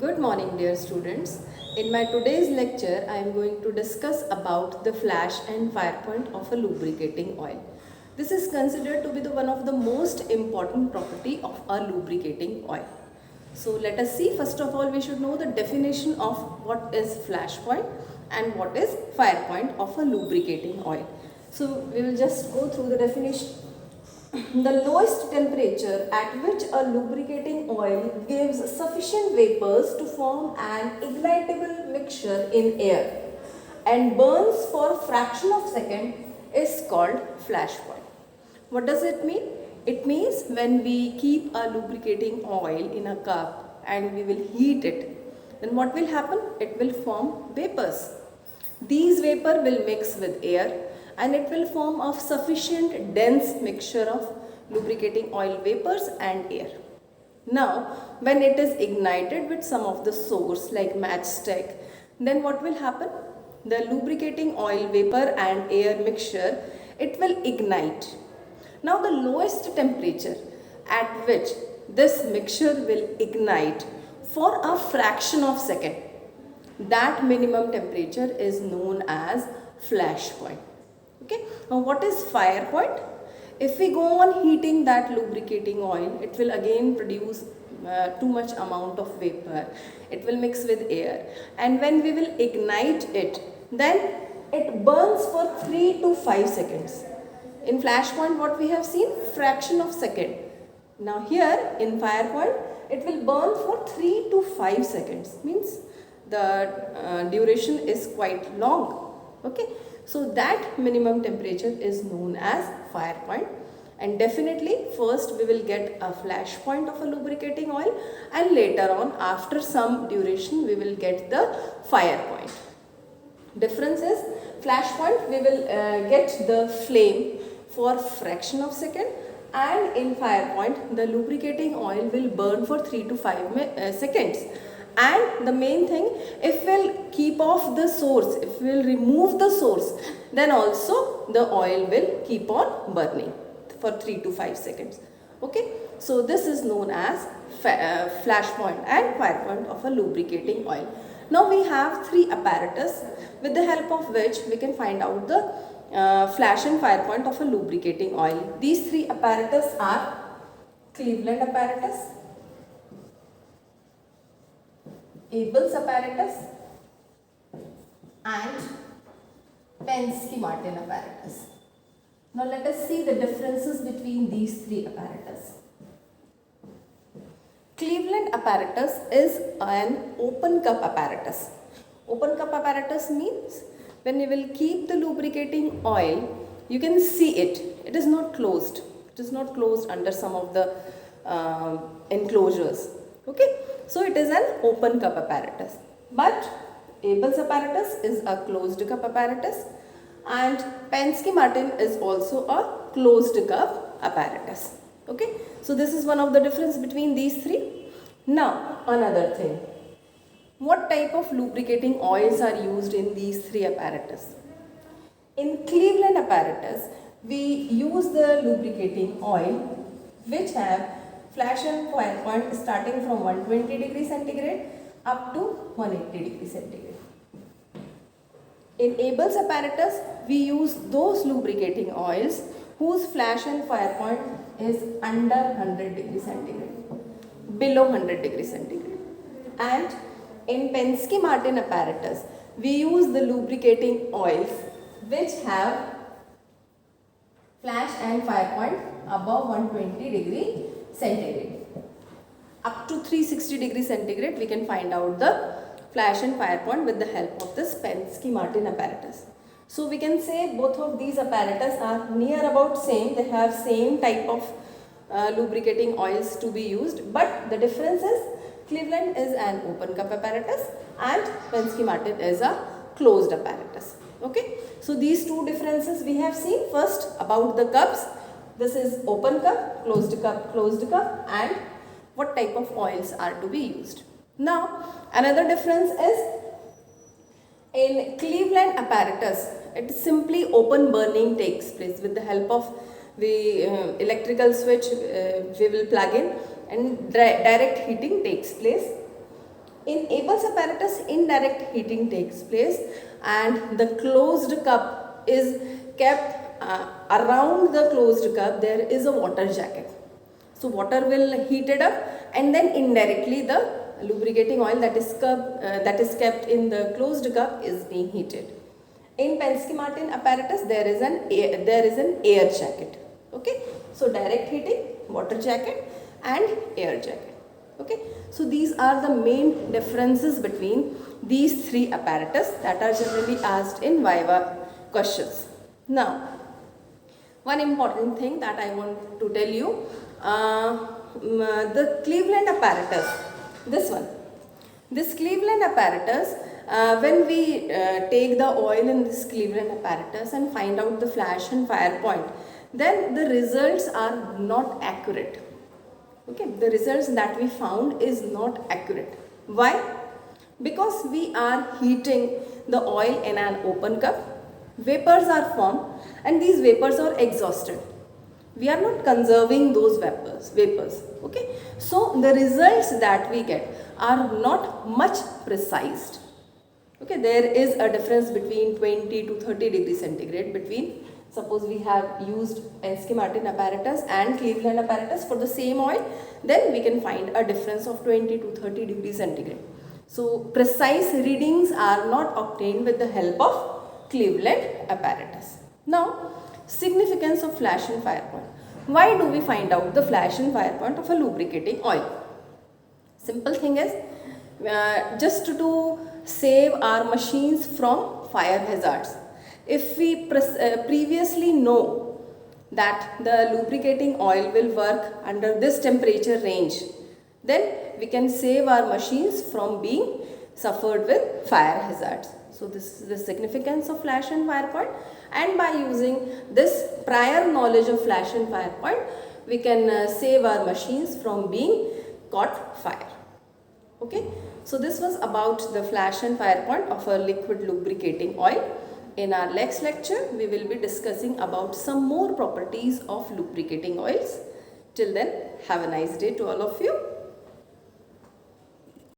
Good morning, dear students. In my today's lecture, I am going to discuss about the flash and fire point of a lubricating oil. This is considered to be one of the most important property of a lubricating oil. So let us see. First of all, we should know the definition of what is flash point and what is fire point of a lubricating oil. So we will just go through the definition. The lowest temperature at which a lubricating oil gives sufficient vapors to form an ignitable mixture in air and burns for fraction of second is called flash point. What does it mean? It means when we keep a lubricating oil in a cup and we will heat it, then what will happen? It will form vapors. These vapor will mix with air and it will form a sufficient dense mixture of lubricating oil vapors and air. Now, when it is ignited with some of the source like matchstick, then what will happen? The lubricating oil vapor and air mixture, it will ignite. Now, the lowest temperature at which this mixture will ignite for a fraction of second, that minimum temperature is known as flash point. Okay, now what is fire point? If we go on heating that lubricating oil, it will again produce too much amount of vapor. It will mix with air, and when we will ignite it, then it burns for 3 to 5 seconds. In flash point, what we have seen? Fraction of second. Now here in fire point, it will burn for 3 to 5 seconds. Means the duration is quite long. Okay, so that minimum temperature is known as fire point, and definitely first we will get a flash point of a lubricating oil, and later on after some duration we will get the fire point. Difference is flash point we will get the flame for fraction of second, and in fire point the lubricating oil will burn for 3 to 5 seconds. And the main thing, if we'll keep off the source, if we'll remove the source, then also the oil will keep on burning for 3 to 5 seconds. Okay, so this is known as flash point and fire point of a lubricating oil. Now we have three apparatus with the help of which we can find out the flash and fire point of a lubricating oil. These three apparatus are Cleveland apparatus, Abel's apparatus and Penske Martin apparatus. Now let us see the differences between these three apparatus. Cleveland apparatus is an open cup apparatus. Open cup apparatus means when you will keep the lubricating oil, you can see it. It is not closed. It is not closed under some of the enclosures. Okay, so it is an open cup apparatus. But Abel's apparatus is a closed cup apparatus, and Penske Martin is also a closed cup apparatus. Okay, so this is one of the difference between these three. Now another thing, what type of lubricating oils are used in these three apparatus? In Cleveland apparatus, we use the lubricating oil which have flash and fire point starting from 120 degree centigrade up to 180 degree centigrade. In Abel's apparatus, we use those lubricating oils whose flash and fire point is under 100 degree centigrade, below 100 degree centigrade. And in Penske Martin apparatus, we use the lubricating oils which have flash and fire point above 120 degree centigrade. Up to 360 degree centigrade, we can find out the flash and fire point with the help of this Penske Martin apparatus. So we can say both of these apparatus are near about same. They have same type of lubricating oils to be used, but the difference is Cleveland is an open cup apparatus and Penske Martin is a closed apparatus. Okay, so these two differences we have seen. First about the cups. This is open cup, closed cup, and what type of oils are to be used. Now another difference is in Cleveland apparatus, it is simply open burning takes place with the help of the electrical switch we will plug in, and direct heating takes place. In Abel's apparatus, indirect heating takes place and the closed cup is kept around the closed cup there is a water jacket. So water will heat it up and then indirectly the lubricating oil that is kept in the closed cup is being heated. In Penske-Martin apparatus there is an air jacket. Okay, so direct heating, water jacket and air jacket. Okay, so these are the main differences between these three apparatus that are generally asked in Viva questions. Now, one important thing that I want to tell you, the Cleveland apparatus, this Cleveland apparatus, when we take the oil in this Cleveland apparatus and find out the flash and fire point, then the results are not accurate. Okay, the results that we found is not accurate. Why? Because we are heating the oil in an open cup, vapors are formed and these vapors are exhausted. We are not conserving those vapors. Okay, so the results that we get are not much precise. Okay, there is a difference between 20 to 30 degrees centigrade between, suppose we have used Penske-Martin apparatus and Cleveland apparatus for the same oil, then we can find a difference of 20 to 30 degrees centigrade. So precise readings are not obtained with the help of Cleveland apparatus. Now, significance of flash and fire point. Why do we find out the flash and fire point of a lubricating oil? Simple thing is, just to save our machines from fire hazards. If we previously know that the lubricating oil will work under this temperature range, then we can save our machines from being suffered with fire hazards. So this is the significance of flash and fire point, and by using this prior knowledge of flash and fire point, we can save our machines from being caught fire. Okay, so this was about the flash and fire point of a liquid lubricating oil. In our next lecture, we will be discussing about some more properties of lubricating oils. Till then, have a nice day to all of you.